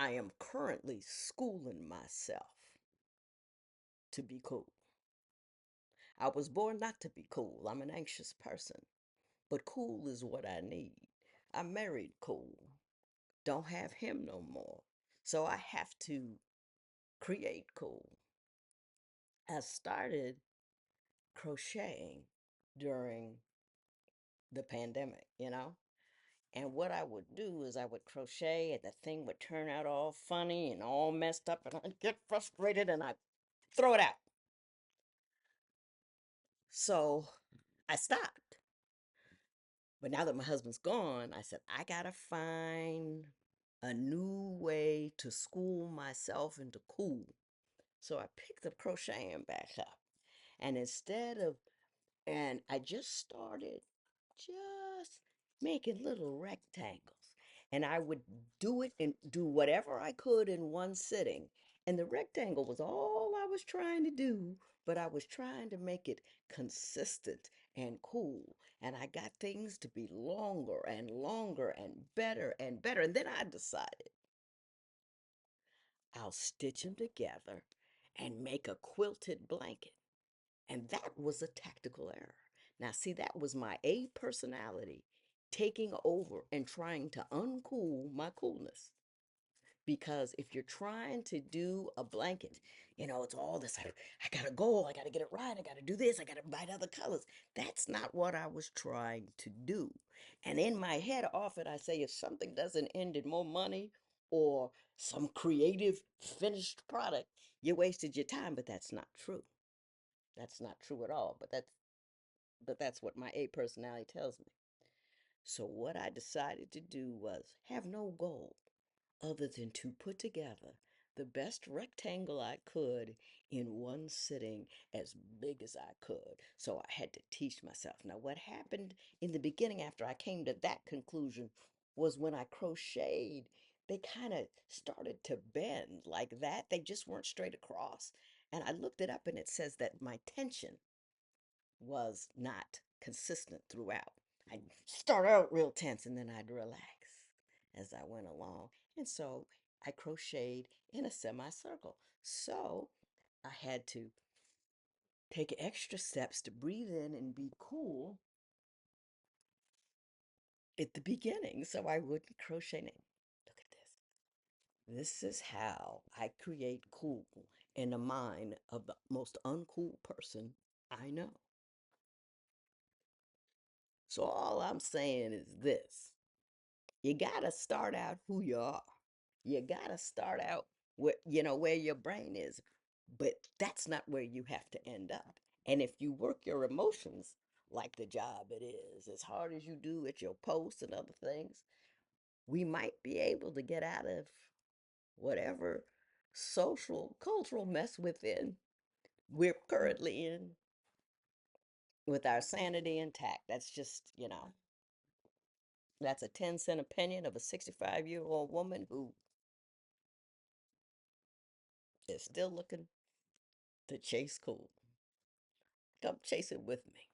I am currently schooling myself to be cool. I was born not to be cool. I'm an anxious person, but cool is what I need. I married cool. Don't have him no more. So I have to create cool. I started crocheting during the pandemic. And what I would do is I would crochet and the thing would turn out all funny and all messed up and I'd get frustrated and I'd throw it out. So I stopped. But now that my husband's gone, I said, I gotta find a new way to school myself into cool. So I picked up crocheting back up. And I just started just making little rectangles. And I would do it and do whatever I could in one sitting. And the rectangle was all I was trying to do, but I was trying to make it consistent and cool. And I got things to be longer and longer and better and better. And then I decided I'll stitch them together and make a quilted blanket. And that was a tactical error. Now, see, that was my A personality taking over and trying to uncool my coolness. Because if you're trying to do a blanket, it's all this, I got a goal, I got to get it right, I got to do this, I got to buy other colors. That's not what I was trying to do. And in my head, often I say, if something doesn't end in more money or some creative finished product, you wasted your time, but that's not true. That's not true at all, but that's what my A personality tells me. So what I decided to do was have no goal other than to put together the best rectangle I could in one sitting as big as I could. So I had to teach myself. Now, what happened in the beginning after I came to that conclusion was when I crocheted, they kind of started to bend like that. They just weren't straight across. And I looked it up and it says that my tension was not consistent throughout. I'd start out real tense and then I'd relax as I went along. And so I crocheted in a semicircle. So I had to take extra steps to breathe in and be cool at the beginning so I wouldn't crochet in. Look at this. This is how I create cool in the mind of the most uncool person I know. So all I'm saying is this. You got to start out who you are. You got to start out where your brain is. But that's not where you have to end up. And if you work your emotions like the job it is, as hard as you do at your posts and other things, we might be able to get out of whatever social, cultural mess within we're currently in with our sanity intact. That's a 10-cent opinion of a 65-year-old woman who is still looking to chase cool. Come chase it with me.